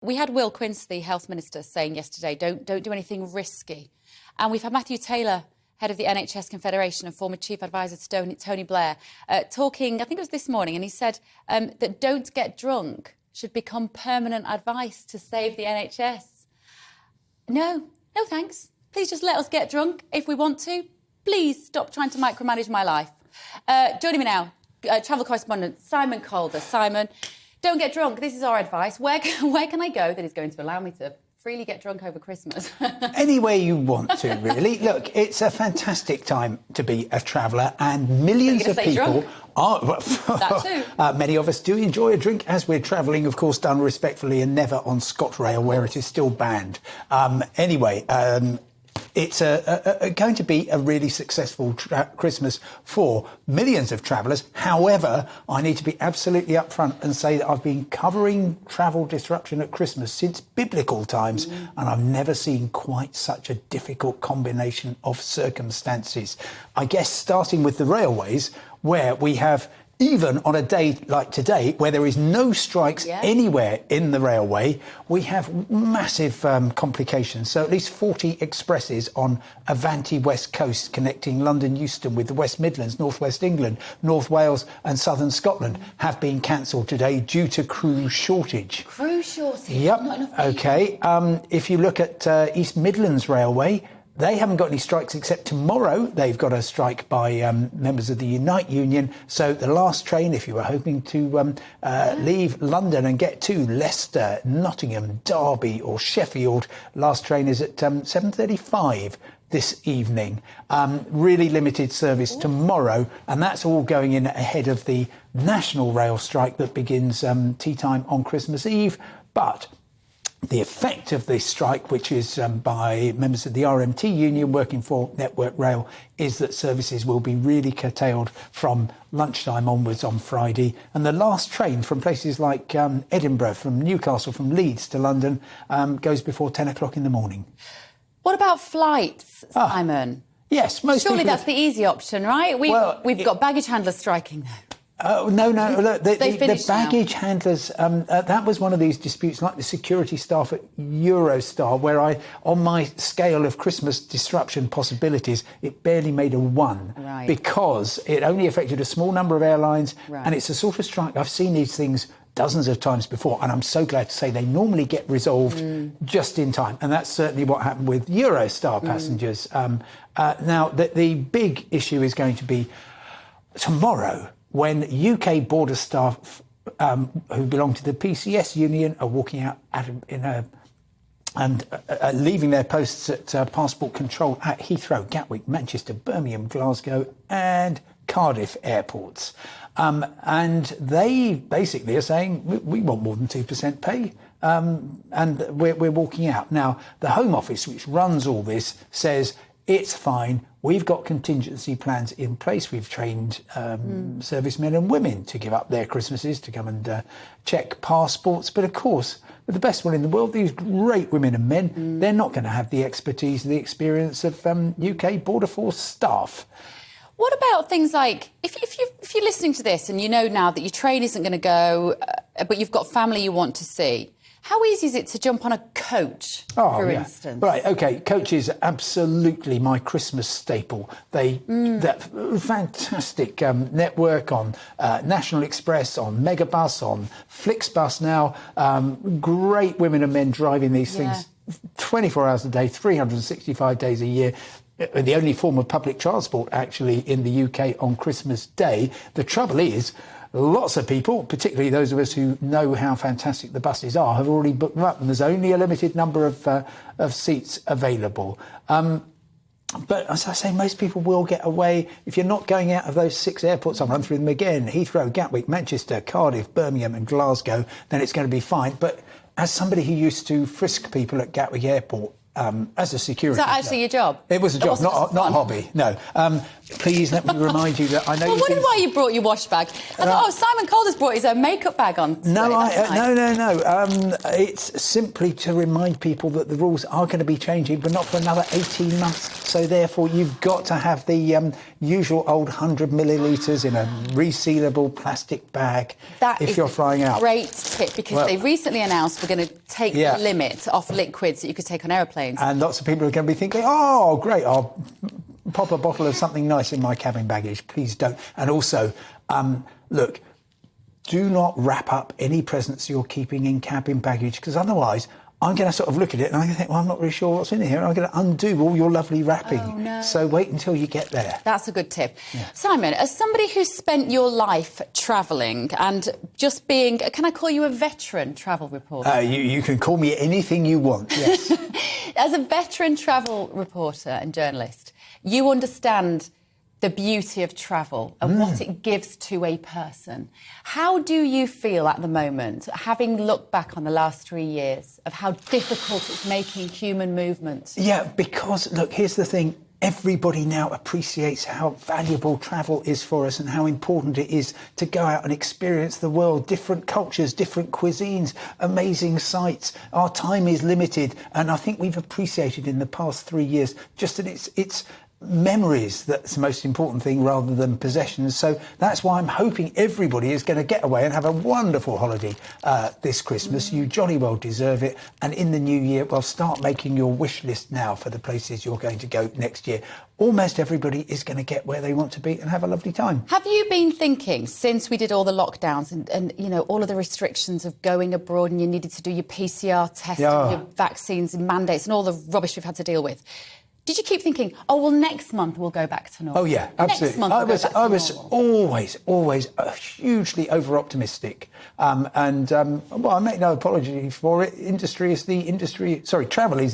We had Will Quince, the Health Minister, saying yesterday, don't do anything risky. And we've had Matthew Taylor, head of the NHS Confederation and former chief advisor to Tony Blair, talking, I think it was this morning, and he said that don't get drunk should become permanent advice to save the NHS. No thanks. Please just let us get drunk if we want to. Please stop trying to micromanage my life. Joining me now, travel correspondent Simon Calder. Simon, don't get drunk. This is our advice. Where can I go that is going to allow me to freely get drunk over Christmas? Anywhere you want to, really. Look, it's a fantastic time to be a traveller, and millions of people are... That too. Many of us do enjoy a drink as we're travelling, of course, done respectfully and never on ScotRail, where it is still banned. It's going to be a really successful Christmas for millions of travellers. However, I need to be absolutely upfront and say that I've been covering travel disruption at Christmas since biblical times, and I've never seen quite such a difficult combination of circumstances. I guess starting with the railways, where we have, even on a day like today, where there is no strikes anywhere in the railway, we have massive complications. So at least 40 expresses on Avanti West Coast connecting London Euston with the West Midlands, North West England, North Wales and Southern Scotland have been cancelled today due to crew shortage. Crew shortage? Yep. Not enough people. OK. If you look at East Midlands Railway, they haven't got any strikes except tomorrow. They've got a strike by members of the Unite Union. So the last train, if you were hoping to leave London and get to Leicester, Nottingham, Derby or Sheffield, last train is at 7:35 this evening. Really limited service tomorrow, and that's all going in ahead of the national rail strike that begins tea time on Christmas Eve. But the effect of this strike, which is by members of the RMT union working for Network Rail, is that services will be really curtailed from lunchtime onwards on Friday. And the last train from places like Edinburgh, from Newcastle, from Leeds to London goes before 10 o'clock in the morning. What about flights, Simon? Yes, most Surely people... that's the easy option, right? We've got baggage handlers striking though. No. Look, the baggage now. handlers, that was one of these disputes, like the security staff at Eurostar, where on my scale of Christmas disruption possibilities, it barely made a 1. Right. Because it only affected a small number of airlines. Right. And it's the sort of strike, I've seen these things dozens of times before, and I'm so glad to say they normally get resolved just in time. And that's certainly what happened with Eurostar passengers. Now, the big issue is going to be tomorrow, when UK border staff who belong to the PCS union are walking out and leaving their posts at passport control at Heathrow, Gatwick, Manchester, Birmingham, Glasgow and Cardiff airports. And they basically are saying, we want more than 2% pay. And we're walking out. Now, the Home Office, which runs all this, says it's fine. We've got contingency plans in place. We've trained servicemen and women to give up their Christmases to come and check passports. But of course, with the best one in the world, these great women and men, they're not going to have the expertise, the experience of UK Border Force staff. What about things like, if you're listening to this and you know now that your train isn't going to go, but you've got family you want to see, how easy is it to jump on a coach, for instance? Right, OK, coach is absolutely my Christmas staple. That fantastic network on National Express, on Megabus, on Flixbus now. Great women and men driving these things 24 hours a day, 365 days a year. The only form of public transport, actually, in the UK on Christmas Day. The trouble is, lots of people, particularly those of us who know how fantastic the buses are, have already booked them up, and there's only a limited number of seats available. But as I say, most people will get away. If you're not going out of those 6 airports, I'll run through them again: Heathrow, Gatwick, Manchester, Cardiff, Birmingham and Glasgow, then it's going to be fine. But as somebody who used to frisk people at Gatwick Airport, as a security. Is that actually your job? It was a job, not a hobby. No. Please let me remind you that I know. I wondered why you brought your wash bag. I thought, Simon Calder's brought his own makeup bag on. No, no. It's simply to remind people that the rules are going to be changing, but not for another 18 months. So therefore, you've got to have the usual old 100 millilitres in a resealable plastic bag if you're flying out. Great tip, because they recently announced we're going to take the limit off liquids that you could take on aeroplanes. And lots of people are going to be thinking, oh, great, I'll pop a bottle of something nice in my cabin baggage. Please don't. And also, look, do not wrap up any presents you're keeping in cabin baggage, because otherwise I'm going to sort of look at it and I'm going to think, well, I'm not really sure what's in here. And I'm going to undo all your lovely wrapping. Oh, no. So wait until you get there. That's a good tip. Yeah. Simon, as somebody who's spent your life travelling and just being, can I call you a veteran travel reporter? You can call me anything you want, yes. As a veteran travel reporter and journalist, you understand the beauty of travel and what it gives to a person. How do you feel at the moment, having looked back on the last 3 years, of how difficult it's making human movement? Yeah, because, look, here's the thing. Everybody now appreciates how valuable travel is for us and how important it is to go out and experience the world, different cultures, different cuisines, amazing sights. Our time is limited, and I think we've appreciated in the past 3 years just that it's memories that's the most important thing rather than possessions. So that's why I'm hoping everybody is going to get away and have a wonderful holiday this Christmas. You jolly well deserve it. And in the new year, well, start making your wish list now for the places you're going to go next year. Almost everybody is going to get where they want to be and have a lovely time. Have you been thinking, since we did all the lockdowns and you know, all of the restrictions of going abroad and you needed to do your PCR test and your vaccines and mandates and all the rubbish we've had to deal with, did you keep thinking, oh, well, next month we'll go back to normal? Oh, yeah, absolutely. I was always hugely over-optimistic. Well, I make no apology for it. Travel is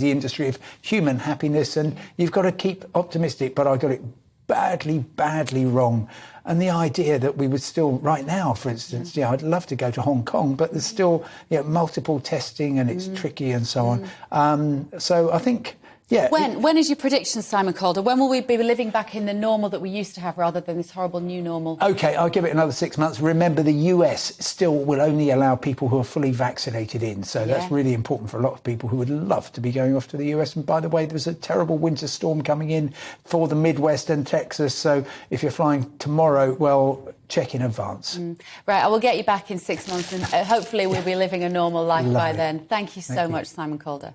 the industry of human happiness, and you've got to keep optimistic, but I got it badly wrong. And the idea that we would still, right now, for instance, I'd love to go to Hong Kong, but there's still multiple testing and it's tricky and so on. So I think... Yeah. When is your prediction, Simon Calder? When will we be living back in the normal that we used to have rather than this horrible new normal? OK, I'll give it another 6 months. Remember, the US still will only allow people who are fully vaccinated in. So that's really important for a lot of people who would love to be going off to the US. And by the way, there's a terrible winter storm coming in for the Midwest and Texas. So if you're flying tomorrow, well, check in advance. Right, I will get you back in 6 months and hopefully we'll be living a normal life by then. Thank you so much, Simon Calder.